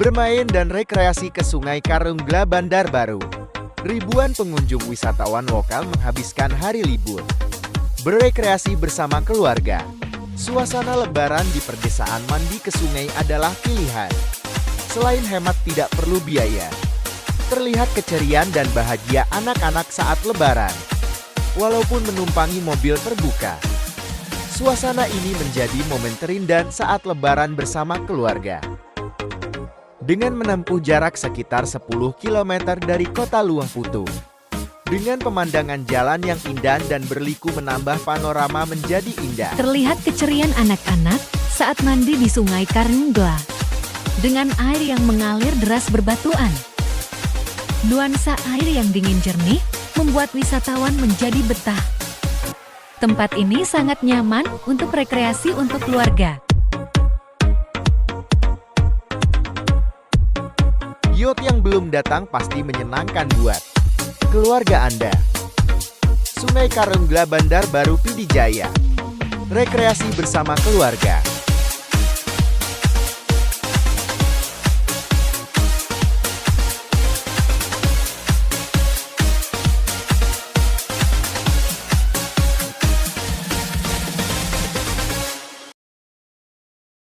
Bermain dan rekreasi ke Sungai Karungga, Bandar Baru. Ribuan pengunjung wisatawan lokal menghabiskan hari libur. Berekreasi bersama keluarga. Suasana lebaran di perdesaan mandi ke sungai adalah pilihan. Selain hemat tidak perlu biaya, terlihat keceriaan dan bahagia anak-anak saat lebaran. Walaupun menumpangi mobil terbuka, suasana ini menjadi momen terindah saat lebaran bersama keluarga. Dengan menempuh jarak sekitar 10 km dari kota Luang Putu, dengan pemandangan jalan yang indah dan berliku menambah panorama menjadi indah. Terlihat keceriaan anak-anak saat mandi di Sungai Karungga. Dengan air yang mengalir deras berbatuan. Nuansa air yang dingin jernih membuat wisatawan menjadi betah. Tempat ini sangat nyaman untuk rekreasi untuk keluarga. Yacht yang belum datang pasti menyenangkan buat keluarga Anda. Sungai Karungga, Bandar Baru, Pidijaya. Rekreasi bersama keluarga.